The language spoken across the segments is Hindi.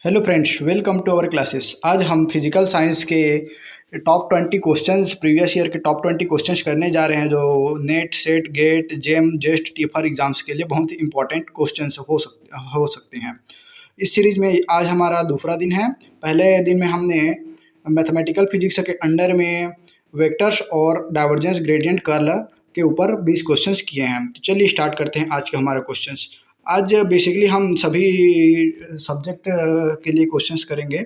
Hello friends, welcome to our classes. आज हम फिजिकल साइंस के टॉप 20 क्वेश्चंस, प्रीवियस ईयर के टॉप 20 क्वेश्चंस करने जा रहे हैं जो NET, SET, GATE, JAM, JEST, TIFR exams के लिए बहुत ही इंपॉर्टेंट क्वेश्चंस हो सकते हैं। इस सीरीज में आज हमारा दूसरा दिन है। पहले दिन में हमने मैथमेटिकल फिजिक्स के अंडर में वेक्टर्स और डाइवर्जेंस, ग्रेडियंट, कर्ल के ऊपर 20 क्वेश्चंस किए हैं। तो चलिए स्टार्ट करते हैं आज के हमारे क्वेश्चंस। आज बेसिकली हम सभी सब्जेक्ट के लिए क्वेश्चंस करेंगे।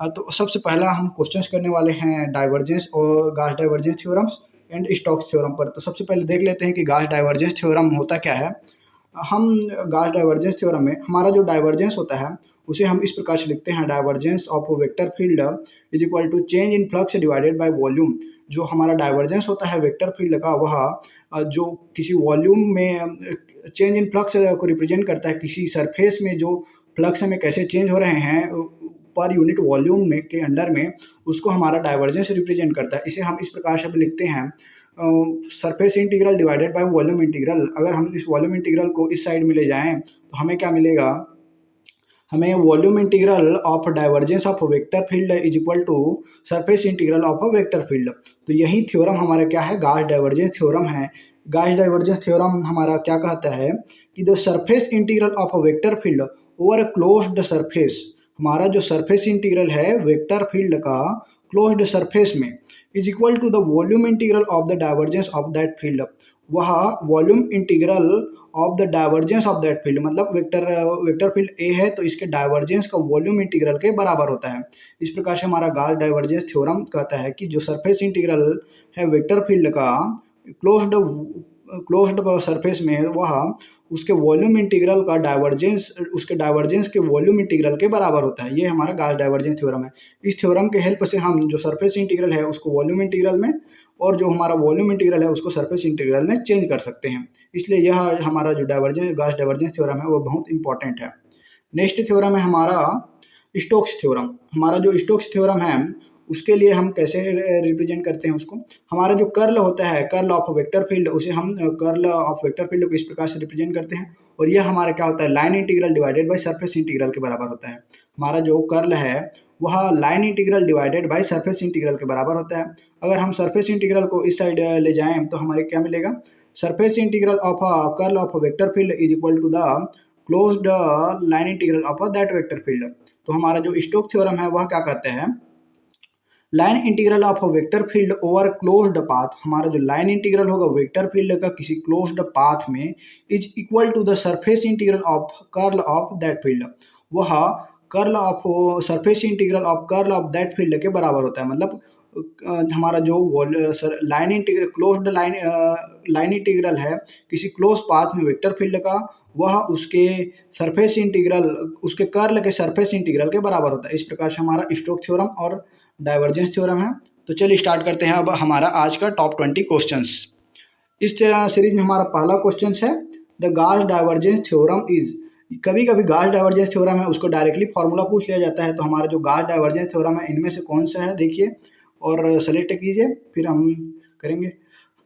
तो सबसे पहला हम क्वेश्चंस करने वाले हैं डाइवर्जेंस और Gauss divergence theorems and Stokes theorem पर। तो सबसे पहले देख लेते हैं कि गॉस डाइवर्जेंस थ्योरम होता क्या है। हम गॉस डाइवर्जेंस थ्योरम में हमारा जो डाइवर्जेंस होता है उसे हम इस प्रकार से लिखते हैं, divergence of vector field is equal to change in flux divided by volume. जो हमारा डाइवर्जेंस होता है वेक्टर फील्ड का, वह जो किसी वॉल्यूम में चेंज इन फ्लक्स को रिप्रेजेंट करता है, किसी सरफेस में जो फ्लक्स में कैसे चेंज हो रहे हैं पर यूनिट वॉल्यूम में के अंडर में, उसको हमारा डाइवर्जेंस रिप्रेजेंट करता है। इसे हम इस प्रकार से लिखते हैं, surface integral divided by volume integral. अगर हम इस वॉल्यूम इंटीग्रल को इस साइड में ले जाएं तो हमें क्या मिलेगा, हमें volume integral of divergence of vector field is equal to surface integral of a vector field. तो यही थ्योरम हमारा क्या है, गॉस डाइवर्जेंस थ्योरम है। गॉस डाइवर्जेंस थ्योरम हमारा क्या कहता है कि the surface integral of a vector field over a closed surface, हमारा जो सरफेस इंटीग्रल है वेक्टर फील्ड का क्लोज्ड सरफेस में, is equal to the volume integral of the divergence of that field. वह volume integral of the divergence of that field, मतलब वेक्टर फील्ड ए है तो इसके डाइवर्जेंस का वॉल्यूम इंटीग्रल के बराबर होता है। इस प्रकार से हमारा गॉस डाइवर्जेंस थ्योरम कहता है कि जो सरफेस इंटीग्रल है वेक्टर फील्ड का क्लोज्ड क्लोज्ड सरफेस में, वह उसके वॉल्यूम इंटीग्रल का डाइवर्जेंस, उसके डाइवर्जेंस के वॉल्यूम इंटीग्रल के बराबर होता है। ये हमारा गॉस डाइवर्जेंस थ्योरम है। इस थ्योरम के हेल्प से हम जो सरफेस इंटीग्रल है उसको वॉल्यूम इंटीग्रल में, और जो हमारा वॉल्यूम इंटीग्रल है उसको सरफेस इंटीग्रल में चेंज कर सकते हैं। इसलिए यह हमारा जो डाइवर्जेंस गॉस डाइवर्जेंस थ्योरम है वो बहुत इंपॉर्टेंट है। नेक्स्ट थ्योरम है हमारा स्टोक्स थ्योरम। हमारा जो स्टोक्स थ्योरम है उसके लिए हम कैसे रिप्रेजेंट करते हैं उसको, हमारा जो कर्ल होता है, कर्ल ऑफ वेक्टर फील्ड, उसे हम कर्ल ऑफ वेक्टर फील्ड को इस प्रकार से रिप्रेजेंट करते हैं। और यह हमारा क्या होता है, line integral divided by surface integral के बराबर होता है। हमारा जो कर्ल है वह line integral divided by surface integral के बराबर होता है। अगर हम सरफेस इंटीग्रल को इस साइड ले जाएं तो हमारे क्या मिलेगा, surface integral of curl of vector field is equal to the closed line integral of that vector field. तो हमारा जो स्टोक्स थ्योरम है वह क्या कहते हैं, line integral of vector field over closed path. हमारा जो लाइन इंटीग्रल होगा वेक्टर फील्ड का किसी क्लोज्ड पाथ में, is equal to the surface integral of curl of that field. वह curl of surface integral of curl of that field के बराबर होता है। मतलब हमारा जो line integral closed line integral है किसी क्लोज पाथ में वेक्टर फील्ड का, वह उसके सरफेस इंटीग्रल, उसके कर्ल के सरफेस इंटीग्रल के बराबर होता है। इस प्रकार से हमारा स्टोक्स थ्योरम और डाइवर्जेंस थ्योरम है। तो चलिए स्टार्ट करते हैं अब हमारा आज का टॉप 20 क्वेश्चंस। इस तरह सीरीज में हमारा पहला क्वेश्चन है, the Gauss divergence theorem is. कभी कभी गॉस डाइवर्जेंस थ्योरम है उसको डायरेक्टली फॉर्मूला पूछ लिया जाता है। तो हमारा जो गॉस डाइवर्जेंस थ्योरम है इनमें से कौन सा है देखिए और सेलेक्ट कीजिए, फिर हम करेंगे।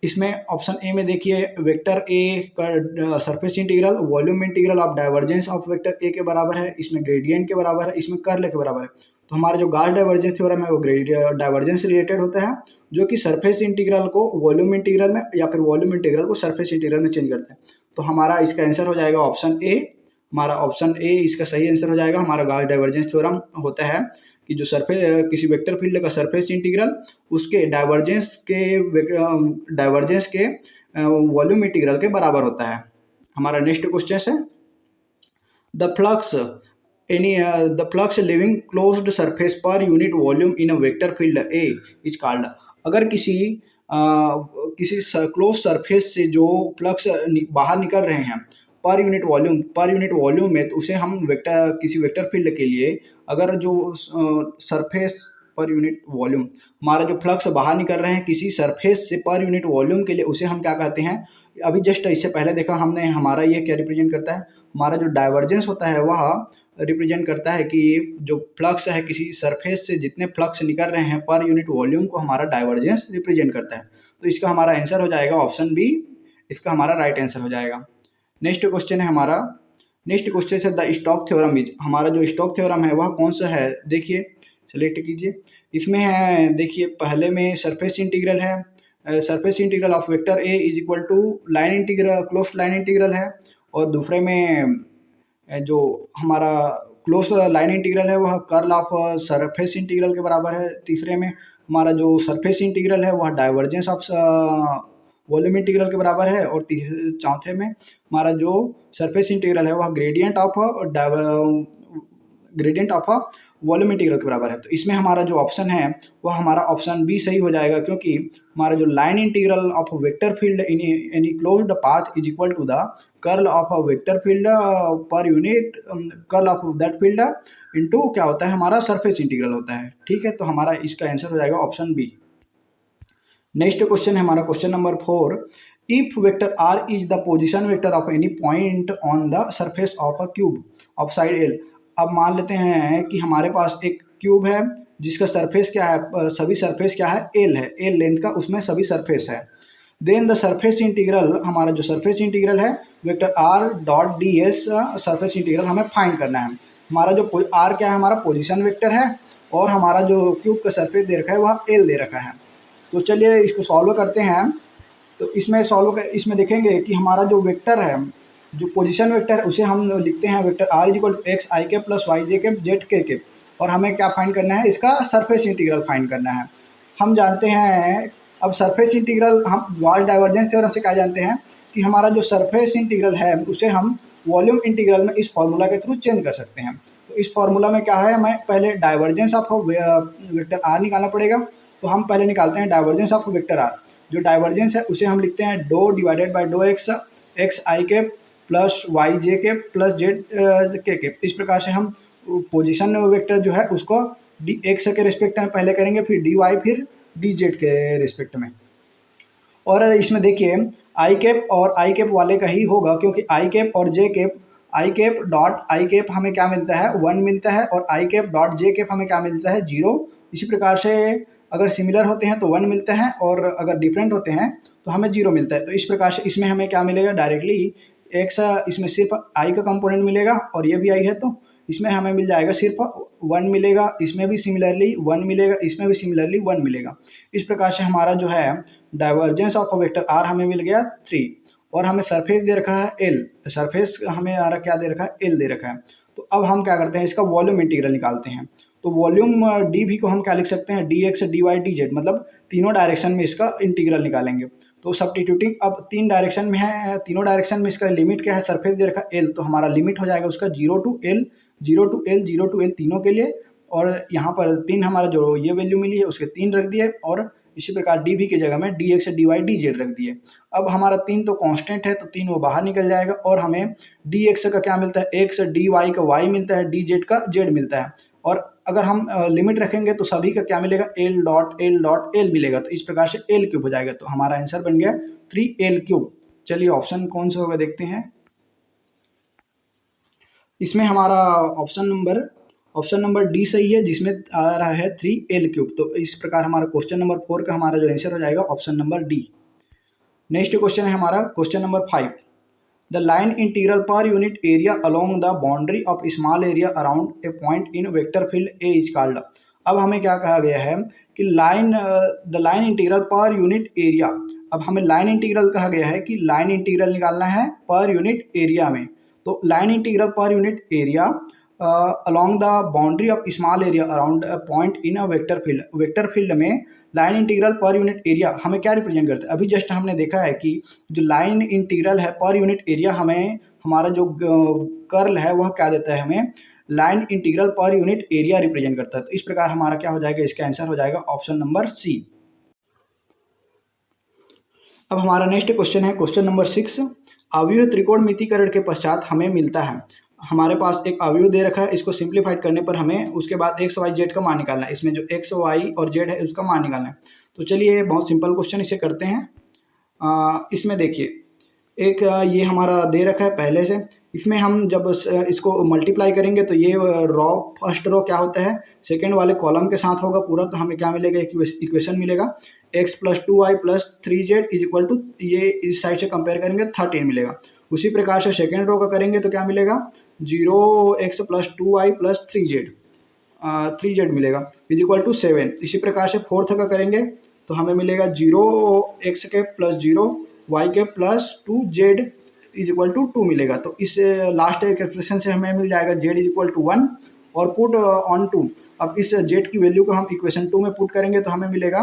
इसमें ऑप्शन ए में देखिए, वेक्टर ए का surface integral volume integral of divergence of vector ए के बराबर है, इसमें ग्रेडियंट के बराबर है, इसमें कर्ल के बराबर है। तो हमारा जो गॉस डाइवर्जेंस थ्योरम है वो डाइवर्जेंस रिलेटेड होता है, जो कि सरफेस इंटीग्रल को वॉल्यूम इंटीग्रल में या फिर वॉल्यूम इंटीग्रल को सरफेस इंटीग्रल में चेंज करता है। तो हमारा इसका आंसर हो जाएगा ऑप्शन ए। हमारा ऑप्शन ए इसका सही आंसर हो जाएगा। हमारा गॉस डाइवर्जेंस थ्योरम होता है कि जो किसी वेक्टर फील्ड का सरफेस इंटीग्रल उसके डाइवर्जेंस के वॉल्यूम इंटीग्रल के बराबर होता है। हमारा नेक्स्ट क्वेश्चन है, the flux the flux leaving closed surface per unit volume in a vector field A is called। अगर किसी क्लोज सरफेस से जो फ्लक्स बाहर निकल रहे हैं पर यूनिट वॉल्यूम में, तो उसे हम किसी वेक्टर फील्ड के लिए अगर जो सरफेस पर यूनिट वॉल्यूम, हमारा जो फ्लक्स बाहर निकल रहे हैं किसी सरफेस से पर यूनिट वॉल्यूम के लिए, उसे हम क्या कहते हैं, अभी जस्ट इससे पहले देखा हमने, हमारा ये क्या रिप्रेजेंट करता है, हमारा जो डाइवर्जेंस होता है वह रिप्रेजेंट करता है कि जो फ्लक्स है किसी सरफेस से जितने फ्लक्स निकल रहे हैं पर यूनिट वॉल्यूम को हमारा डाइवर्जेंस रिप्रेजेंट करता है। तो इसका हमारा आंसर हो जाएगा ऑप्शन बी, इसका हमारा राइट आंसर हो जाएगा। नेक्स्ट क्वेश्चन है हमारा, नेक्स्ट क्वेश्चन है द स्टोक्स थ्योरम इज, हमारा जो स्टोक्स थ्योरम है वह कौन सा है, देखिए सेलेक्ट कीजिए। इसमें है देखिए पहले में सरफेस इंटीग्रल है, surface integral of vector A is equal to line integral, close line integral है। और दूसरे में जो हमारा क्लोज लाइन इंटीग्रल है वह कर्ल ऑफ सरफेस इंटीग्रल के बराबर है। तीसरे में हमारा जो सरफेस इंटीग्रल है वह डाइवर्जेंस ऑफ वॉल्यूम इंटीग्रल के बराबर है। और चौथे में हमारा जो सरफेस इंटीग्रल है वह ग्रेडियंट ऑफ वॉल्यूम इंटीग्रल के बराबर है। तो इसमें हमारा जो ऑप्शन है वह हमारा ऑप्शन बी सही हो जाएगा, क्योंकि हमारा जो line integral of vector field in any closed path is equal to the curl of a vector field per unit curl of that field into क्या होता है हमारा सरफेस इंटीग्रल होता है। ठीक है, तो हमारा इसका आंसर हो जाएगा ऑप्शन बी। नेक्स्ट क्वेश्चन है हमारा question number 4, if vector R is the position vector of any point on the surface of a cube of side L. अब मान लेते हैं कि हमारे पास एक क्यूब है जिसका सरफेस क्या है, सभी सरफेस क्या है, एल है, एल लेंथ का उसमें सभी सरफेस है। देन द सरफेस इंटीग्रल, हमारा जो सरफेस इंटीग्रल है vector R dot D S surface integral हमें फाइंड करना है। हमारा जो आर क्या है, हमारा पोजीशन वेक्टर है, और हमारा जो क्यूब का सरफेस दे रखा है वह एल दे रखा है। तो चलिए इसको सॉल्व करते हैं। तो इसमें देखेंगे कि हमारा जो वेक्टर है, जो पोजीशन वेक्टर है, उसे हम लिखते हैं vector R is equal to X I के प्लस वाई जे के जेड के। और हमें क्या फाइंड करना है, इसका सरफेस इंटीग्रल फाइंड करना है। हम जानते हैं अब सरफेस इंटीग्रल, हम गॉस डाइवर्जेंस थ्योरम से क्या जानते हैं कि हमारा जो सरफेस इंटीग्रल है उसे हम वॉल्यूम इंटीग्रल में इस फॉर्मूला के थ्रू चेंज कर सकते हैं। तो इस फॉर्मूला में क्या है, हमें पहले डाइवर्जेंस ऑफ वेक्टर आर निकालना पड़ेगा। तो हम पहले निकालते हैं डाइवर्जेंस ऑफ वेक्टर आर। जो डाइवर्जेंस है उसे हम लिखते हैं डो डिवाइडेड बाय डो एक्स, एक्स आई के प्लस वाई जे के प्लस जेड के। इस प्रकार से हम पोजीशन वेक्टर जो है उसको डी एक्स के रिस्पेक्ट में पहले करेंगे, फिर डी वाई, फिर डी जेड के रिस्पेक्ट में। और इसमें देखिए आई कैप और आई कैप वाले का ही होगा, क्योंकि आई कैप और J cap, I cap dot I cap हमें क्या मिलता है, 1 मिलता है, और I cap dot J cap हमें क्या मिलता है, 0। इसी प्रकार से अगर सिमिलर होते हैं तो 1 मिलते हैं, और अगर डिफरेंट होते हैं तो हमें 0 मिलता है। तो इस प्रकार से इसमें हमें क्या मिलेगा, डायरेक्टली एक्स, इसमें सिर्फ आई का कंपोनेंट मिलेगा और ये भी आई है, तो इसमें हमें मिल जाएगा सिर्फ 1 मिलेगा, इसमें भी सिमिलरली 1 मिलेगा, इसमें भी सिमिलरली 1 मिलेगा। इस प्रकार से हमारा जो है डाइवर्जेंस ऑफ वेक्टर आर हमें मिल गया 3, और हमें सरफेस दे रखा है एल, सरफेस हमें आ रहा क्या दे रखा है, एल दे रखा है। तो अब हम क्या करते हैं, इसका वॉल्यूम इंटीग्रल निकालते हैं। तो वॉल्यूम डी भी को हम क्या लिख सकते हैं, D X D Y D Z, मतलब तीनों डायरेक्शन में इसका इंटीग्रल निकालेंगे। तो सब्स्टिट्यूटिंग अब 3 डायरेक्शन में है, तीनों डायरेक्शन में इसका लिमिट क्या है, सरफेस दे रखा एल, तो हमारा लिमिट हो जाएगा उसका 0 to L, 0 to L, 0 to L तीनों के लिए। और यहाँ पर 3 हमारा जो ये वैल्यू मिली है उसके 3 रख दिए, और इसी प्रकार डी भी की जगह में D X D Y D Z रख दिए। अब हमारा 3 तो कांस्टेंट है, तो 3 वो बाहर निकल जाएगा, और हमें डी एक्स का क्या मिलता है, एक्स, डी वाई का वाई मिलता है, डी जेड का जेड मिलता है। और अगर हम लिमिट रखेंगे तो सभी का क्या मिलेगा, एल डॉट एल मिलेगा। तो इस प्रकार से एल क्यूब हो जाएगा। तो हमारा आंसर बन गया 3 एल क्यूब। चलिए ऑप्शन कौन सा होगा देखते हैं। इसमें हमारा ऑप्शन नंबर डी सही है, जिसमें आ रहा है 3 एल क्यूब। तो इस प्रकार हमारा क्वेश्चन नंबर 4 का हमारा जो आंसर हो जाएगा option number D. Next question है हमारा question number 5, the line integral पर unit area along the boundary of small area around a point in vector field A is called. अब हमें क्या कहा गया है कि द लाइन इंटीग्रल पर यूनिट एरिया। अब हमें लाइन इंटीग्रल कहा गया है कि लाइन इंटीग्रल निकालना है पर यूनिट एरिया में। तो लाइन इंटीग्रल पर unit area along the boundary of small area around a point in a vector field में लाइन इंटीग्रल पर यूनिट एरिया हमें क्या रिप्रेजेंट करता है। अभी जस्ट हमने देखा है कि जो लाइन इंटीग्रल है पर यूनिट एरिया, हमें हमारा जो कर्ल है वह क्या देता है, हमें लाइन इंटीग्रल पर यूनिट एरिया रिप्रेजेंट करता है। तो इस प्रकार हमारा क्या हो जाएगा, इसका आंसर हो जाएगा ऑप्शन नंबर सी। अब हमारा नेक्स्ट क्वेश्चन है क्वेश्चन नंबर 6, अवयव त्रिकोणमितीकरण के पश्चात हमें मिलता है। हमारे पास एक अवयव दे रखा है, इसको सिंप्लीफाइड करने पर हमें उसके बाद एक्स वाई जेड का मान निकालना है। इसमें जो एक्स वाई और जेड है उसका मान निकालना है। तो चलिए बहुत सिंपल क्वेश्चन इसे करते हैं। इसमें देखिए एक ये हमारा दे रखा है पहले से, इसमें हम जब इसको मल्टीप्लाई करेंगे तो ये रो, फर्स्ट रो क्या होता है, सेकेंड वाले कॉलम के साथ होगा पूरा। तो हमें क्या मिलेगा, इक्वेशन मिलेगा x + 2y + 3z is equal to, ये इस साइड से कंपेयर करेंगे 13 मिलेगा। उसी प्रकार से सेकेंड रो का करेंगे तो क्या मिलेगा, 0x plus 2y plus 3z मिलेगा इज इक्वल टू 7। इसी प्रकार से फोर्थ का करेंगे तो हमें मिलेगा 0x के प्लस 0y के plus 2z is equal to 2 मिलेगा। तो इस लास्ट एक एक्सप्रेशन से हमें मिल जाएगा z इज इक्वल टू 1 और पुट ऑन 2। अब इस z की वैल्यू को हम इक्वेशन 2 में पुट करेंगे तो हमें मिलेगा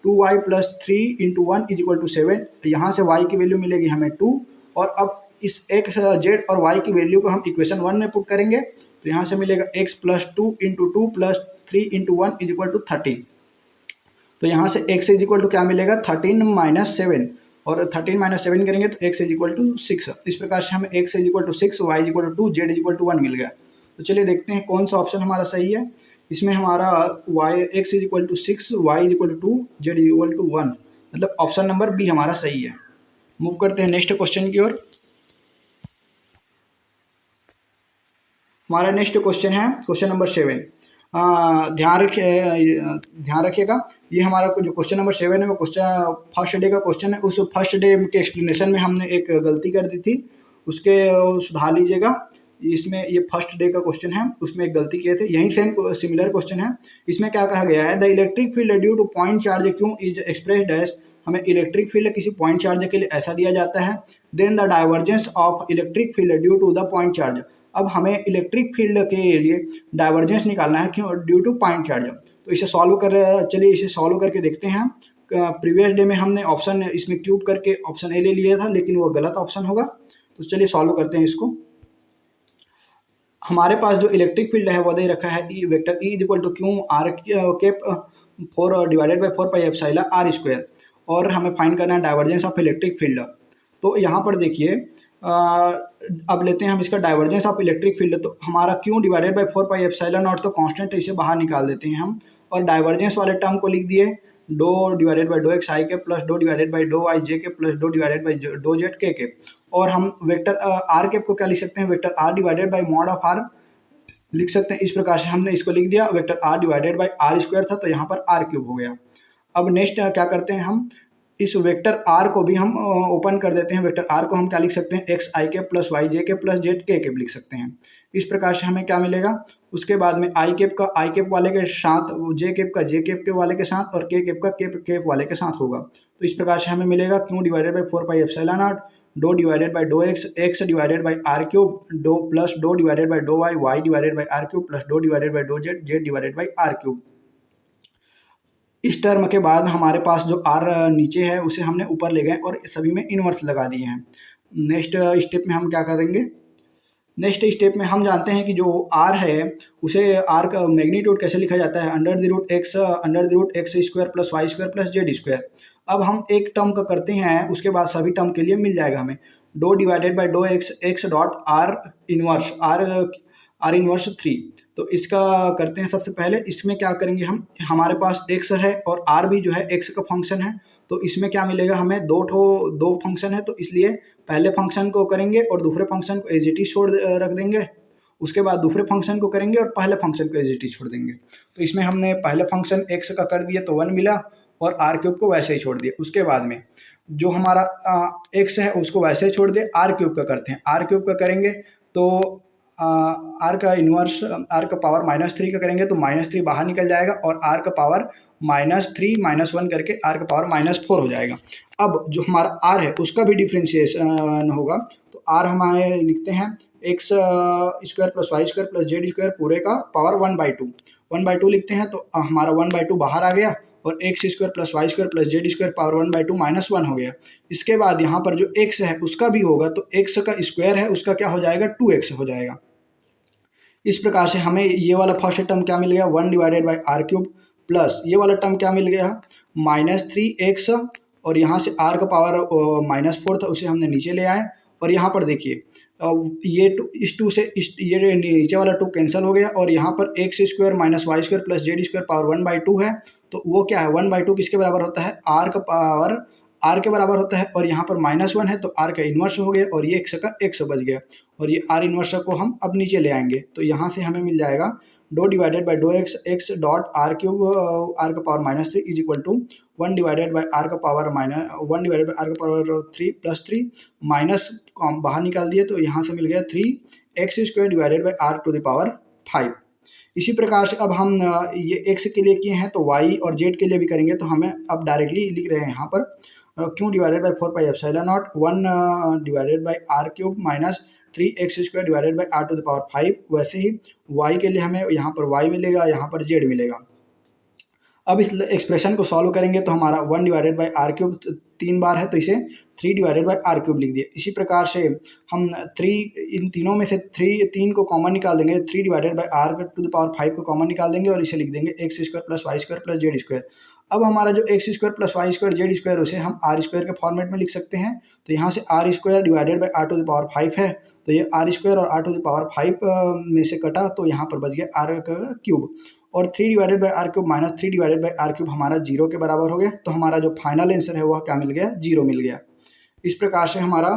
2y plus 3 into 1 is equal to 7। यहाँ से y की वैल्यू मिलेगी हमें 2 और अब इस x z और y की वैल्यू को हम इक्वेशन 1 में पुट करेंगे तो यहाँ से मिलेगा x plus 2 into 2 plus 3 into 1 is equal to 13। तो यहाँ से x इज इक्वल टू क्या मिलेगा, 13 माइनस 7 और 13 माइनस 7 करेंगे तो x इज इक्वल टू 6। इस प्रकार से हमें x is equal to 6, y is equal to 2, z is equal to 1 मिल गया। तो चलिए देखते हैं कौन सा ऑप्शन हमारा सही है। इसमें हमारा x is equal to 6, y is equal to 2, z is equal to 1, मतलब ऑप्शन नंबर बी हमारा सही है। मूव करते हैं नेक्स्ट क्वेश्चन की ओर। हमारा नेक्स्ट क्वेश्चन है क्वेश्चन नंबर 7। ध्यान रखिएगा, ये हमारा जो क्वेश्चन नंबर 7 है वो क्वेश्चन फर्स्ट डे का क्वेश्चन है। उस फर्स्ट डे के एक्सप्लेनेशन में हमने एक गलती कर दी थी, उसके सुधार लीजिएगा। इसमें ये फर्स्ट डे का क्वेश्चन है, उसमें एक गलती किए थे, यही सेम सिमिलर क्वेश्चन है। इसमें क्या कहा गया है, the electric field due to point charge Q is expressed as, हमें इलेक्ट्रिक फील्ड किसी पॉइंट चार्ज के लिए ऐसा दिया जाता है। Then the divergence of electric field due to the point charge, अब हमें इलेक्ट्रिक फील्ड के लिए डाइवर्जेंस निकालना है, क्यों, ड्यू टू पॉइंट चार्ज। तो इसे सॉल्व कर, चलिए इसे सॉल्व करके देखते हैं। प्रीवियस डे में हमने ऑप्शन इसमें क्यूब करके ऑप्शन ए ले लिया था, लेकिन वो गलत ऑप्शन होगा। तो चलिए सॉल्व करते हैं इसको। हमारे पास जो इलेक्ट्रिक फील्ड है वो दे रखा है E vector E is equal to Q R cap 4 divided by 4 pi epsilon R square, और हमें फाइंड करना है डाइवर्जेंस ऑफ इलेक्ट्रिक फील्ड। तो यहाँ पर देखिए, अब लेते हैं हम इसका डाइवर्जेंस ऑफ इलेक्ट्रिक फील्ड। तो हमारा Q divided by 4 pi epsilon not तो कांस्टेंट है, इसे बाहर निकाल देते हैं हम, और डाइवर्जेंस वाले टर्म को लिख दिए डो डिवाइडेड बाई डो एक्स आई के प्लस डो डिवाइडेड बाई डो वाई जे के प्लस डो डिवाइडेड बाई डो जेड के। और हम वेक्टर आर केप को क्या लिख सकते हैं, vector R divided by mod of R लिख सकते हैं। इस प्रकार से हमने इसको लिख दिया, vector R divided by R square था तो यहाँ पर आर क्यूब हो गया। अब नेक्स्ट क्या करते हैं, हम इस वेक्टर आर को भी हम ओपन कर देते हैं। वेक्टर आर को हम क्या लिख सकते हैं, एक्स आई के प्लस वाई जे के प्लस जेड के लिख सकते हैं। इस प्रकार से हमें क्या मिलेगा, उसके बाद में आई केप का आई केप वाले के साथ, जे केप का जे केप के वाले के साथ, और के केप का केप वाले के साथ होगा। तो इस प्रकार से हमें मिलेगा Q divided by 4 pi epsilon nought डो डिवाइडेड बाई डो X, X divided by R cube, डो प्लस डो डिवाइडेड बाई डो Y, Y divided by R cube plus डो डिवाइडेड बाई डो Z, Z divided by R cube. इस टर्म के बाद हमारे पास जो आर नीचे है उसे हमने ऊपर ले गए और सभी में इन्वर्स लगा दिए हैं। नेक्स्ट स्टेप में हम क्या करेंगे, नेक्स्ट स्टेप में हम जानते हैं कि जो आर है उसे आर का मैग्नीट्यूड कैसे लिखा जाता है, under the root X square plus Y square plus Z square. अब हम एक टर्म का करते हैं, उसके बाद सभी टर्म के लिए मिल जाएगा हमें डो डिवाइडेड बाई डो X, X dot R inverse, R inverse 3। तो इसका करते हैं। सबसे पहले इसमें क्या करेंगे हम, हमारे पास x है और r भी जो है x का फंक्शन है, तो इसमें क्या मिलेगा हमें, दो फंक्शन है, तो इसलिए पहले फंक्शन को करेंगे और दूसरे फंक्शन को एज इट इज छोड़ रख देंगे। उसके बाद दूसरे फंक्शन को करेंगे और पहले फंक्शन को एज इट इज छोड़ देंगे। तो इसमें हमने पहले फंक्शन x का कर दिया तो 1 मिला, और r क्यूब को वैसे ही छोड़ दिया। उसके बाद में जो हमारा x है उसको वैसे ही छोड़ दिए, r क्यूब का करते हैं। r क्यूब का करेंगे तो आर का इन्वर्स, आर का पावर -3 का करेंगे तो -3 बाहर निकल जाएगा, और आर का पावर -3 -1 करके आर का पावर -4 हो जाएगा। अब जो हमारा आर है उसका भी डिफ्रेंशिएशन होगा, तो आर हमारे लिखते हैं X square plus Y square plus Z square पूरे का पावर 1/2 लिखते हैं। तो हमारा 1/2 बाहर आ गया, और X square plus Y square plus Z square power 1/2 -1 हो गया। इसके बाद यहाँ पर जो एक्स है उसका भी होगा, तो एक्स का स्क्वायर है उसका क्या हो जाएगा, 2x हो जाएगा। इस प्रकार से हमें ये वाला फर्स्ट टर्म क्या मिल गया, 1 divided by R cube, plus ये वाला टर्म क्या मिल गया, -3x, और यहाँ से r का पावर -4 था उसे हमने नीचे ले आए। और यहाँ पर देखिए ये इस 2 से ये नीचे वाला 2 कैंसिल हो गया, और यहाँ पर X square minus Y square plus Z square power 1/2 है, तो वो क्या है, 1/2 किसके बराबर होता है, r का पावर r के बराबर होता है, और यहाँ पर -1 है तो r का इन्वर्स हो गया, और ये x का x बच गया, और ये r इन्वर्स को हम अब नीचे ले आएंगे। तो यहाँ से हमें मिल जाएगा डो डिवाइडेड बाई डो X, X dot R cube, R का power -3 is equal to 1 divided by R का power minus 1 divided by R का पावर 3 + 3 माइनस बाहर निकाल दिए तो यहाँ से मिल गया 3x² divided by R to the power 5। इसी प्रकार से अब हम ये x के लिए किए हैं तो y और z के लिए भी करेंगे, तो हमें अब डायरेक्टली लिख रहे हैं यहाँ पर q divided by 4πε0 1 divided by R cube minus 3x² divided by R to the power 5। वैसे ही y के लिए हमें यहाँ पर y मिलेगा, यहाँ पर z मिलेगा। अब इस एक्सप्रेशन को सॉल्व करेंगे तो हमारा 1 डिवाइडेड बाई आर क्यूब 3 बार है तो इसे 3 डिवाइडेड बाई आर क्यूब लिख दिए। इसी प्रकार से हम 3 इन तीनों में से 3 को कॉमन निकाल देंगे, 3 divided by R to the power 5 को कॉमन निकाल देंगे और इसे लिख देंगे x² plus y² plus z²। अब हमारा जो x² प्लस y² z² उसे हम r² के फॉर्मेट में लिख सकते हैं। तो यहाँ से r² divided by R to the power 5 है, तो ये r² और आर टू द पावर 5 में से कटा तो यहाँ पर बच गया r का क्यूब, और 3 divided by R cube minus 3 divided by R cube हमारा 0 के बराबर हो गया। तो हमारा जो फाइनल आंसर है वह क्या मिल गया, 0 मिल गया। इस प्रकार से हमारा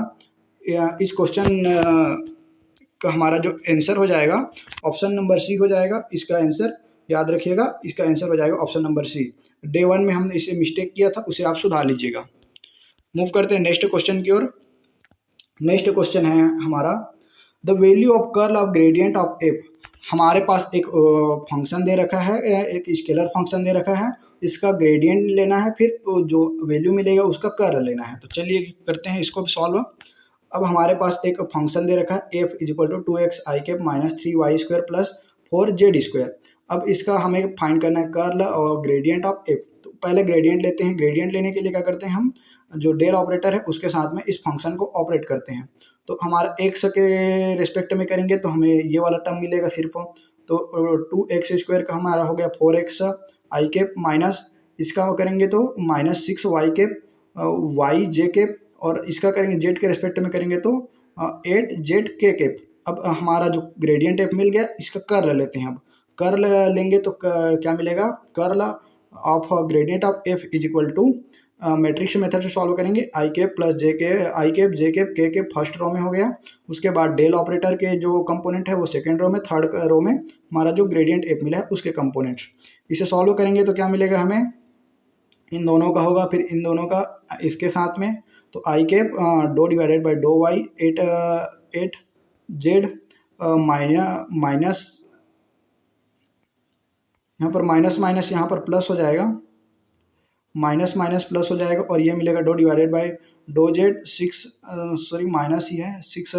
इस क्वेश्चन का हमारा जो आंसर हो जाएगा ऑप्शन नंबर सी हो जाएगा। इसका आंसर याद रखिएगा, इसका आंसर हो जाएगा ऑप्शन नंबर सी। डे 1 में हमने इसे मिस्टेक किया था, उसे आप सुधार लीजिएगा। मूव करते हैं नेक्स्ट क्वेश्चन की ओर। नेक्स्ट क्वेश्चन है हमारा the value of curl of gradient of F. हमारे पास एक फंक्शन दे रखा है, एक स्केलर फंक्शन दे रखा है, इसका ग्रेडियंट लेना है, फिर जो वैल्यू मिलेगा उसका कर्ल लेना है। तो चलिए करते हैं इसको सॉल्व। अब हमारे पास एक फंक्शन दे रखा है F is equal to 2x I cap minus 3y² plus 4z²। अब इसका हमें फाइंड करना है कर्ल और ग्रेडियंट ऑफ एफ। तो पहले ग्रेडियंट लेते हैं। ग्रेडियंट लेने के लिए क्या करते हैं, हम जो डेल ऑपरेटर है उसके साथ में इस फंक्शन को ऑपरेट करते हैं। तो हमारा x के रिस्पेक्ट में करेंगे तो हमें ये वाला टर्म मिलेगा सिर्फ, तो 2x² का हमारा हो गया 4x आई कैप माइनस इसका करेंगे तो माइनस 6y कैप वाई जे कैप, और इसका करेंगे z के रिस्पेक्ट में करेंगे तो 8z के कैप। अब हमारा जो ग्रेडियंट एफ मिल गया, इसका कर्ल लेते हैं। अब कर्ल लेंगे तो क्या मिलेगा, curl of gradient of F is equal to matrix method से सॉल्व करेंगे I cap plus J K I cap J cap K cap first row में हो गया। उसके बाद डेल ऑपरेटर के जो कंपोनेंट है वो सेकंड रो में, थर्ड रो में हमारा जो ग्रेडियंट एफ मिला है उसके कंपोनेंट्स। इसे सॉल्व करेंगे तो क्या मिलेगा हमें, इन दोनों का होगा, फिर इन दोनों का इसके साथ में, तो I cap 2 divided by 2y 8z minus यहाँ पर माइनस माइनस यहाँ पर प्लस हो जाएगा, माइनस माइनस प्लस हो जाएगा, और ये मिलेगा 2 divided by 2z 6 sorry minus ही है 6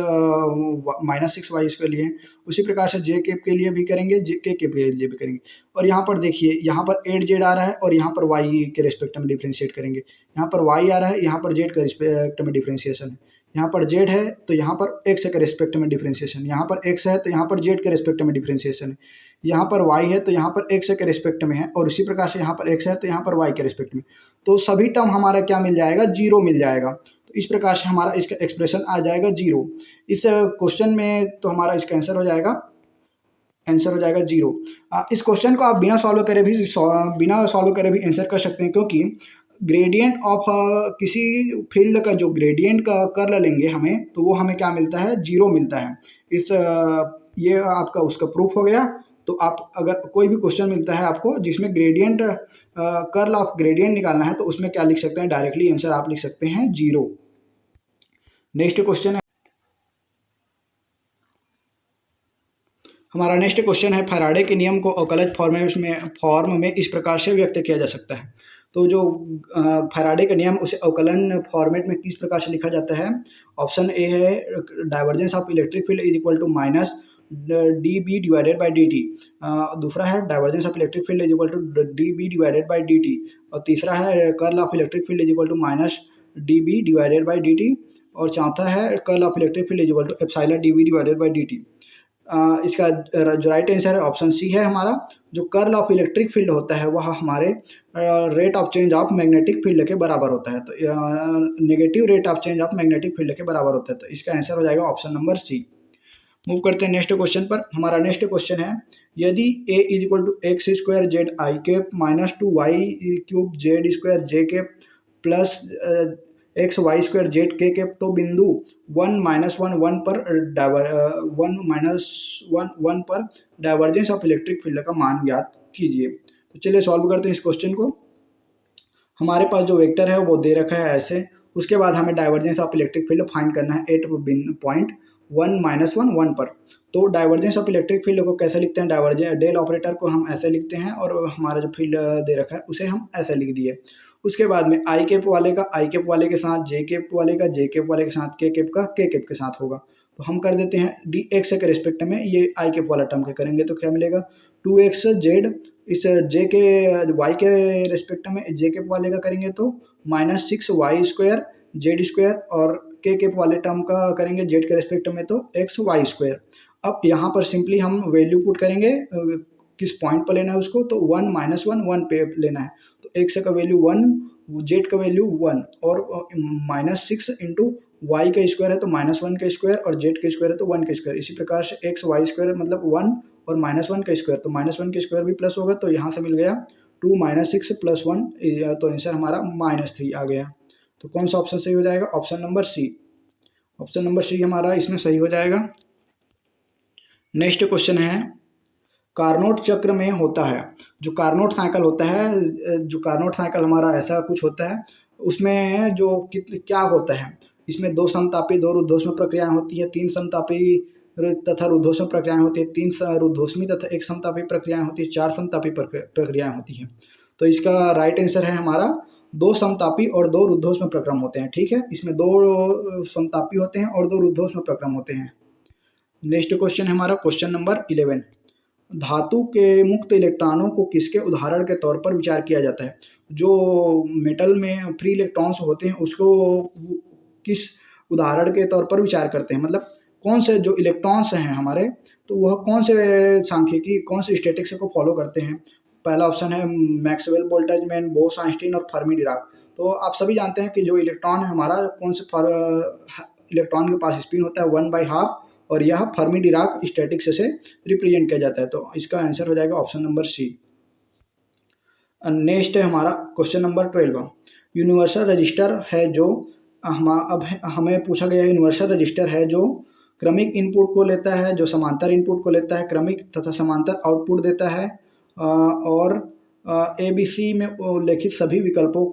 माइनस 6y इसके लिए। उसी प्रकार से जे केप के लिए भी करेंगे, जे के केप के लिए भी करेंगे। और यहाँ पर देखिए, यहाँ पर 8z आ रहा है और यहाँ पर y के रिस्पेक्ट में डिफ्रेंशिएट करेंगे। यहाँ पर y आ रहा है, यहाँ पर z के रिस्पेक्ट में डिफ्रेंशिएशन है। यहाँ पर z है तो यहाँ पर x के रिस्पेक्ट में डिफ्रेंशिएशन, यहाँ पर x है तो यहाँ पर z के रिस्पेक्ट में डिफ्रेंशिएशन है, यहाँ पर y है तो यहाँ पर x के रिस्पेक्ट में है, और उसी प्रकार से यहाँ पर x है तो यहाँ पर y के रिस्पेक्ट में। तो सभी टर्म हमारा क्या मिल जाएगा, 0 मिल जाएगा। तो इस प्रकार से हमारा इसका एक्सप्रेशन आ जाएगा 0। इस क्वेश्चन में तो हमारा इसका आंसर हो जाएगा 0। इस क्वेश्चन को आप बिना सॉल्व करे भी आंसर कर सकते हैं, क्योंकि ग्रेडियंट ऑफ किसी फील्ड का जो ग्रेडियंट का कर्ल लेंगे हमें, तो वो हमें क्या मिलता है, 0 मिलता है। ये आपका उसका प्रूफ हो गया। तो आप अगर कोई भी क्वेश्चन मिलता है आपको जिसमें ग्रेडियंट कर्ल ऑफ ग्रेडियंट निकालना है, तो उसमें क्या लिख सकते हैं, डायरेक्टली आंसर आप लिख सकते हैं 0। नेक्स्ट क्वेश्चन है हमारा नेक्स्ट क्वेश्चन है फैराडे के नियम को अवकलज फॉर्म में इस प्रकार से व्यक्त किया जा सकता है। तो जो फैराडे का नियम उसे अवकलन फॉर्मेट में किस प्रकार से लिखा जाता है। ऑप्शन ए है divergence of electric field is equal to minus D B divided by D T. दूसरा है divergence of electric field is equal to D B divided by D T. और तीसरा है curl of electric field is equal to minus D B divided by D T. और चौथा है curl of electric field is equal to epsilon D B divided by D T. इसका जो राइट आंसर है ऑप्शन सी है हमारा। जो कर्ल ऑफ इलेक्ट्रिक फील्ड होता है वह हमारे rate of change of magnetic field के बराबर होता है। तो negative rate of change of magnetic field के बराबर होता है। तो इसका आंसर हो जाएगा ऑप्शन नंबर सी। मूव करते हैं नेक्स्ट क्वेश्चन पर। हमारा नेक्स्ट क्वेश्चन है यदि a is equal to X square Z I cap minus 2y cube Z square J cap plus X Y square Z K cap, तो बिंदु 1-1 पर 1-1 पर डाइवर्जेंस ऑफ इलेक्ट्रिक फील्ड का मान ज्ञात कीजिए। तो चलिए सॉल्व करते हैं इस क्वेश्चन को। हमारे पास जो वेक्टर है वो दे रखा है ऐसे। उसके बाद हमें divergence of electric field find करना है एट पॉइंट 1 - 1 पर। तो डाइवर्जेंस ऑफ इलेक्ट्रिक फील्ड को कैसे लिखते हैं, डाइवर्जेंस डेल ऑपरेटर को हम ऐसे लिखते हैं और हमारा जो फील्ड दे रखा है उसे हम ऐसे लिख दिए। उसके बाद में आई कैप वाले का आई कैप वाले के साथ, जे कैप वाले का जे कैप वाले के साथ, के कैप का के कैप के साथ होगा। तो हम कर देते हैं डी एक्स के रिस्पेक्ट में ये आई कैप वाला टर्म के करेंगे तो क्या मिलेगा 2x जेड। इस जे के वाई के रिस्पेक्ट में जे कैप वाले का करेंगे तो -6y² जेड स्क्वायर, और के कैप वाले टर्म का करेंगे जेड के रिस्पेक्ट में तो XY²। अब यहाँ पर सिंपली हम वैल्यू पुट करेंगे किस पॉइंट पर लेना है उसको, तो 1 - 1 1 पे लेना है। तो एक्स का वैल्यू 1, जेड का वैल्यू 1 और -6 इंटू वाई का स्क्वायर है तो -1 का स्क्वायर और जेड का स्क्वायर है तो 1 का स्क्वायर। इसी प्रकार से XY² मतलब 1 और -1 का स्क्वायर, तो -1 का स्क्वायर भी प्लस होगा तो यहाँ से मिल गया 2 - 6 + 1, तो आंसर हमारा -3 आ गया। तो कौन सा ऑप्शन सही हो जाएगा, option number C. Option number C हमारा इसमें सही हो जाएगा। नेक्स्ट क्वेश्चन है, कार्नोट चक्र में होता है, जो कार्नोट साइकिल होता है, जो कार्नोट साइकिल हमारा ऐसा कुछ होता है, उसमें जो क्या होता है, इसमें 2 समतापी 2 रुद्धोष्म प्रक्रियाएं होती है, 3 समतापी तथा रुद्धोष्म प्रक्रियाएं होती है, 3 रुद्धोष्मी तथा 1 समतापी प्रक्रियाएं होती है, 4 समतापी प्रक्रियाएं होती हैं। तो इसका राइट आंसर है हमारा 2 समतापी और 2 रुद्धोष्म प्रक्रम होते हैं। ठीक है, इसमें 2 समतापी होते हैं और 2 रुद्धोष्म प्रक्रम होते हैं। नेक्स्ट क्वेश्चन है हमारा क्वेश्चन नंबर 11, धातु के मुक्त इलेक्ट्रॉनों को किसके उदाहरण के तौर पर विचार किया जाता है। जो मेटल में फ्री इलेक्ट्रॉन्स होते हैं उसको किस उदाहरण के तौर पर विचार करते हैं, मतलब कौन से जो इलेक्ट्रॉन्स हैं हमारे, तो वह कौन से सांख्यिकी कौन से स्टैटिक्स को फॉलो करते हैं। पहला ऑप्शन है मैक्सवेल, बोल्ट्जमैन, बोस, आइंस्टीन और फर्मी डिराक। तो आप सभी जानते हैं कि जो इलेक्ट्रॉन है हमारा कौन से इलेक्ट्रॉन के पास स्पिन होता है 1/2 और यह फर्मी डिराक स्टैटिक्स से रिप्रेजेंट किया जाता है। तो इसका आंसर हो जाएगा ऑप्शन नंबर सी। नेक्स्ट है हमारा क्वेश्चन नंबर 12, यूनिवर्सल रजिस्टर है जो अब हमें पूछा गया यूनिवर्सल रजिस्टर है जो क्रमिक इनपुट को लेता है, जो समांतर इनपुट को लेता है, क्रमिक तथा समांतर आउटपुट देता है और ABC में उल्लेखित सभी विकल्पों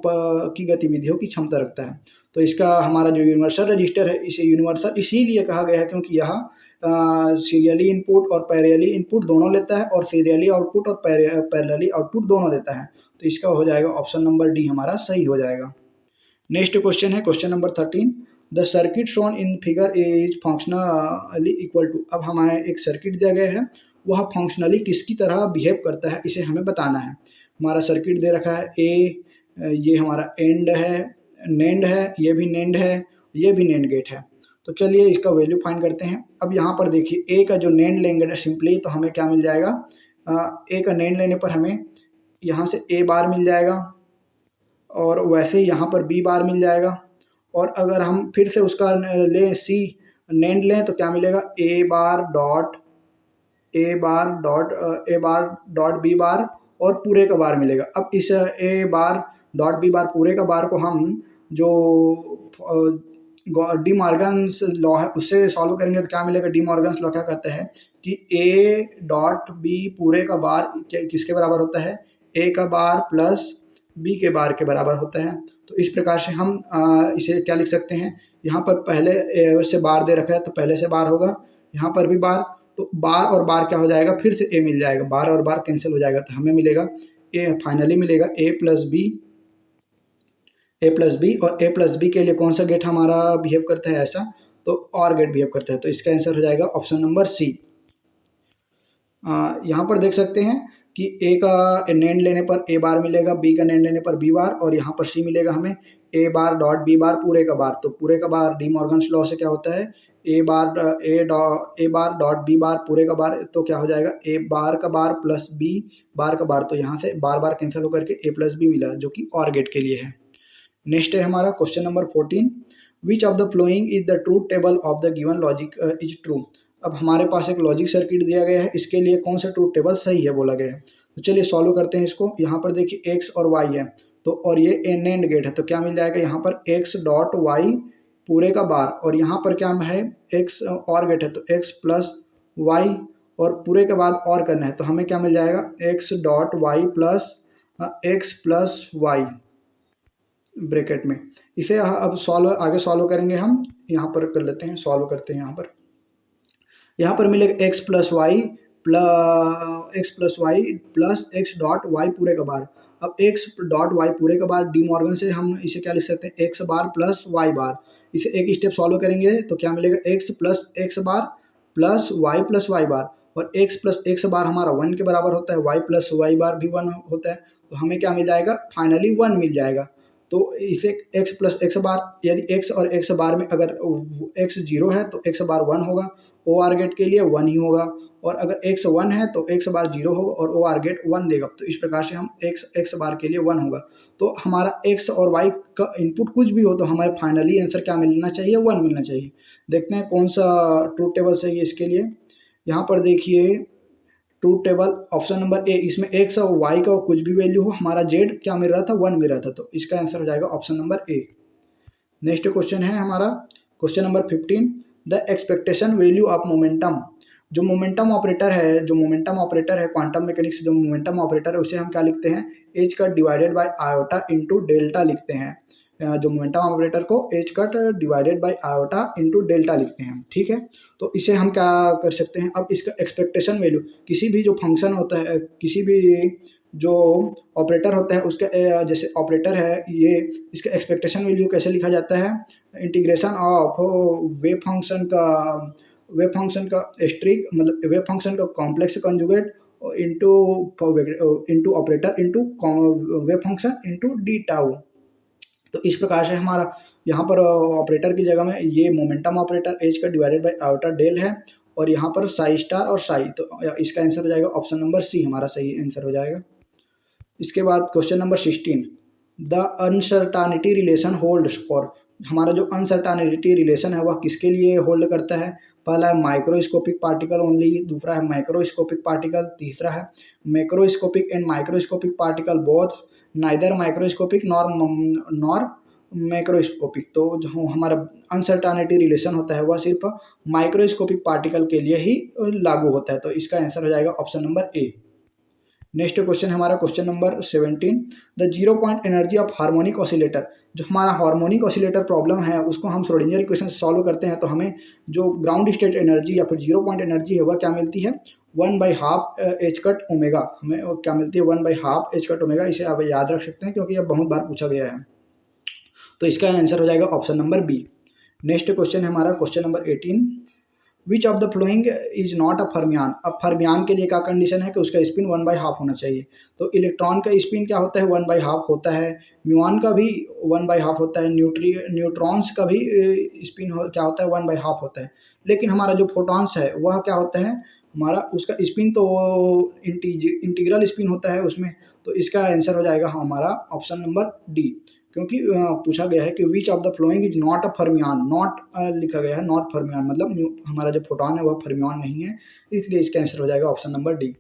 की गतिविधियों की क्षमता रखता है। तो इसका हमारा जो यूनिवर्सल रजिस्टर है इसे यूनिवर्सल इसीलिए कहा गया है क्योंकि यह सीरियली इनपुट और पैरेलली इनपुट दोनों लेता है और सीरियली आउटपुट और पैरेलली आउटपुट दोनों देता है। तो इसका हो जाएगा ऑप्शन नंबर डी हमारा सही हो जाएगा। नेक्स्ट क्वेश्चन है question number 13, the circuit shown in figure is functionally equal to. अब हमारे एक सर्किट दिया गया है, वह फंक्शनली किसकी तरह बिहेव करता है इसे हमें बताना है। हमारा सर्किट दे रखा है ए, ये हमारा एंड है, नेंड है, ये भी नेंड है, ये भी नेंड गेट है। तो चलिए इसका वैल्यू फाइंड करते हैं। अब यहाँ पर देखिए ए का जो नेंड लेंगे सिंपली तो हमें क्या मिल जाएगा, ए का नेंड लेने पर हमें यहाँ से ए बार मिल जाएगा और वैसे ही यहाँ पर बी बार मिल जाएगा। और अगर हम फिर से उसका लें सी नेंड लें तो क्या मिलेगा ए बार डॉट बी बार और पूरे का बार मिलेगा। अब इस ए बार डॉट बी बार पूरे का बार को हम जो डी मॉर्गन्स लॉ है उससे सॉल्व करेंगे तो क्या मिलेगा, डी मॉर्गन्स लॉ क्या कहता है कि ए डॉट बी पूरे का बार किसके बराबर होता है, ए का बार प्लस बी के बार के बराबर होता है। तो इस प्रकार से हम इसे क्या लिख सकते हैं, यहाँ पर पहले से बार दे रखा है तो पहले से बार होगा, यहाँ पर भी बार, तो बार और बार क्या हो जाएगा फिर से ए मिल जाएगा, बार और बार कैंसिल हो जाएगा तो हमें मिलेगा ए, फाइनली मिलेगा ए प्लस बी और ए प्लस बी के लिए कौन सा गेट हमारा बिहेव करता है ऐसा, तो और गेट बिहेव करता है। तो इसका आंसर हो जाएगा ऑप्शन नंबर सी। यहाँ पर देख सकते हैं कि ए का नेंड लेने पर ए बार मिलेगा, बी का नेंड लेने पर बी बार और यहाँ पर सी मिलेगा हमें ए बार डॉट बी बार पूरे का बार। तो पूरे का बार डी मॉर्गन्स लॉ से क्या होता है ए बार डॉट बी बार पूरे का बार, तो क्या हो जाएगा ए बार का बार प्लस बी बार का बार, तो यहाँ से बार बार कैंसिल होकर के ए प्लस बी मिला जो कि और गेट के लिए है। नेक्स्ट है हमारा question number 14, which of the following is the truth table of the given logic is true. अब हमारे पास एक लॉजिक सर्किट दिया गया है, इसके लिए कौन सा ट्रूथ टेबल सही है बोला गया है। तो चलिए सॉल्व करते हैं इसको। यहाँ पर देखिए एक्स और वाई है तो और ये नेंड गेट है तो क्या मिल जाएगा यहाँ पर एक्स डॉट वाई पूरे का बार और यहाँ पर क्या है एक्स और गेट है तो एक्स प्लस वाई और पूरे के बाद और करना है तो हमें क्या मिल जाएगा X dot Y plus X plus Y. Bracket में। इसे अब आगे सॉल्व करेंगे हम। यहाँ पर कर लेते हैं, सॉल्व करते हैं। यहाँ पर मिलेगा X plus Y dot Y पूरे का बार। अब एक्स डॉट वाई पूरे का बार डी मॉर्गन से हम इसे क्या लिख सकते हैं, एक्स बार प्लस वाई बार। इसे एक स्टेप सॉल्व करेंगे तो क्या मिलेगा, एक्स प्लस एक्स बार प्लस वाई बार। और एक्स प्लस एक्स बार हमारा 1 के बराबर होता है, वाई प्लस वाई बार भी 1 होता है। तो हमें क्या मिल जाएगा, फाइनली 1 मिल जाएगा। तो इसे एक्स प्लस एक्स बार, यदि एक्स और एक्स बार में अगर एक्स 0 है तो एक्स बार 1 होगा, ओ आर गेट के लिए 1 ही होगा। और अगर एक्स 1 है तो एक्स बार 0 होगा और ओ आर गेट 1 देगा। तो इस प्रकार से हम एक्स बार के लिए 1 होगा। तो हमारा एक्स और वाई का इनपुट कुछ भी हो तो हमारे फाइनली आंसर क्या मिलना चाहिए, 1 मिलना चाहिए। देखते हैं कौन सा ट्रूथ टेबल सही है इसके लिए। यहाँ पर देखिए ट्रूथ टेबल ऑप्शन नंबर ए, इसमें एक्स और वाई का कुछ भी वैल्यू हो, हमारा जेड क्या मिल रहा था, 1 मिल रहा था। तो इसका आंसर हो जाएगा option number A. Next question है हमारा question number 15, the expectation value of momentum. जो मोमेंटम ऑपरेटर है क्वांटम मैकेनिक्स, जो मोमेंटम ऑपरेटर है उसे हम क्या लिखते हैं, H cut divided by iota into delta लिखते हैं। जो मोमेंटम ऑपरेटर को H cut divided by iota into delta लिखते हैं, ठीक है। तो इसे हम क्या कर सकते हैं, अब इसका एक्सपेक्टेशन वैल्यू, किसी भी जो फंक्शन होता है, किसी भी जो ऑपरेटर होता है उसका जैसे ऑपरेटर है ये, इसका एक्सपेक्टेशन वैल्यू कैसे लिखा जाता है, इंटीग्रेशन ऑफ वेव फंक्शन का स्ट्रिक, मतलब वेव फंक्शन का complex conjugate into operator into wave function into D tau. तो इस प्रकार से हमारा यहाँ पर ऑपरेटर की जगह में ये मोमेंटम ऑपरेटर एच का डिवाइडेड बाय आयोटा डेल है, और यहाँ पर साई स्टार और साई। तो इसका आंसर हो जाएगा ऑप्शन नंबर सी, हमारा सही आंसर हो जाएगा। इसके बाद question number 16, the uncertainty relation holds for. हमारा जो अनसर्टानिटी रिलेशन है वह किसके लिए होल्ड करता है, पहला है माइक्रोस्कोपिक पार्टिकल ओनली, दूसरा है माइक्रोस्कोपिक पार्टिकल, तीसरा है macroscopic and microscopic particle both, neither microscopic nor macroscopic. तो जो हमारा अनसर्टानिटी रिलेशन होता है वह सिर्फ माइक्रोस्कोपिक पार्टिकल के लिए ही लागू होता है। तो इसका आंसर हो जाएगा option number A. Next question हमारा question number 17, the zero point energy of harmonic oscillator. जो हमारा हार्मोनिक ऑसिलेटर प्रॉब्लम है उसको हम श्रोडिंगर इक्वेशन सॉल्व करते हैं तो हमें जो ग्राउंड स्टेट एनर्जी या फिर जीरो पॉइंट एनर्जी है वह क्या मिलती है, 1/2 एच कट ओमेगा। हमें क्या मिलती है, 1/2 एच कट ओमेगा। इसे आप याद रख सकते हैं क्योंकि यह बहुत बार पूछा गया है। तो इसका आंसर हो जाएगा option number B. Next question है हमारा question number 18, which of the following is not a fermion. अब फर्मियान के लिए क्या कंडीशन है कि उसका स्पिन 1/2 होना चाहिए। तो इलेक्ट्रॉन का स्पिन क्या होता है, 1/2 होता है। म्यूऑन का भी 1/2 होता है। न्यूट्रॉन्स का भी स्पिन क्या होता है, 1/2 होता है। लेकिन हमारा जो फोटॉन्स है वह क्या होता है, हमारा उसका स्पिन तो इंटीग्रल स्पिन होता है उसमें। तो इसका आंसर हो जाएगा हमारा ऑप्शन नंबर डी, क्योंकि पूछा गया है कि विच of the following is not a fermion. Not लिखा गया है, नॉट फर्मियान मतलब हमारा जो फोटॉन है वह फर्मियान नहीं है, इसलिए इसका आंसर हो जाएगा option number D.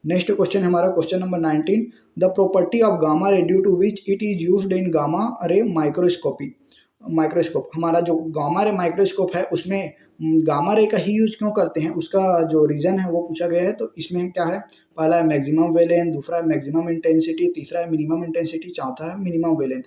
Next question हमारा question number 19, the property of gamma ray due to which it is used in gamma ray microscope. हमारा जो गामा रे माइक्रोस्कोप है उसमें गामा रे का ही यूज क्यों करते हैं, उसका जो रीज़न है वो पूछा गया है। तो इसमें क्या है, पहला है मैक्सिमम वेलेंथ, दूसरा है मैक्सिमम इंटेंसिटी, तीसरा है मिनिमम इंटेंसिटी, चौथा है मिनिमम वेलेंथ।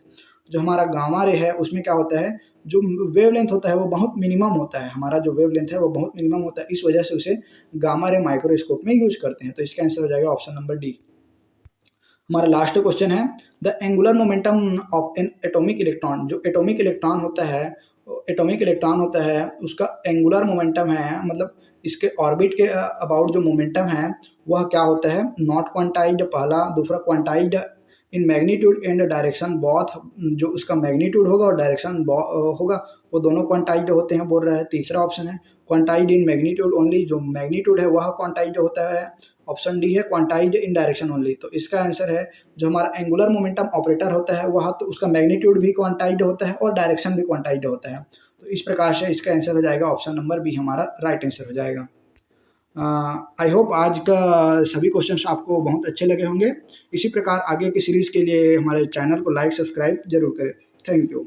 जो हमारा गामा रे है उसमें क्या होता है, जो वेवलेंथ होता है वो बहुत मिनिमम होता है। हमारा जो वेवलेंथ है वो बहुत मिनिमम होता है, इस वजह से उसे गामा रे माइक्रोस्कोप में यूज करते हैं। तो इसका आंसर हो जाएगा ऑप्शन नंबर डी। हमारा लास्ट क्वेश्चन है, the angular momentum of N atomic electron. जो एटॉमिक इलेक्ट्रॉन होता है उसका एंगुलर मोमेंटम है, मतलब इसके ऑर्बिट के अबाउट जो मोमेंटम है वह क्या होता है, नॉट क्वांटाइज्ड पहला, दूसरा quantized in magnitude and direction both. जो उसका मैग्नीट्यूड होगा और डायरेक्शन होगा वो दोनों क्वांटाइज्ड होते हैं बोल रहा है। तीसरा ऑप्शन है क्वांटाइज्ड इन मैग्नीट्यूड ओनली, जो मैग्नीट्यूड है वह क्वांटाइज्ड होता है। ऑप्शन डी है क्वांटाइज्ड इन डायरेक्शन ओनली। तो इसका आंसर है जो हमारा एंगुलर मोमेंटम ऑपरेटर होता है वह तो उसका मैग्नीट्यूड भी क्वांटाइज्ड होता है और डायरेक्शन भी क्वांटाइज्ड होता है। तो इस प्रकार से इसका आंसर हो जाएगा ऑप्शन नंबर बी, हमारा राइट आंसर हो जाएगा। आई होप आज का सभी क्वेश्चंस आपको बहुत अच्छे लगे होंगे। इसी प्रकार आगे की सीरीज़ के लिए हमारे चैनल को लाइक सब्सक्राइब जरूर करें। Thank you.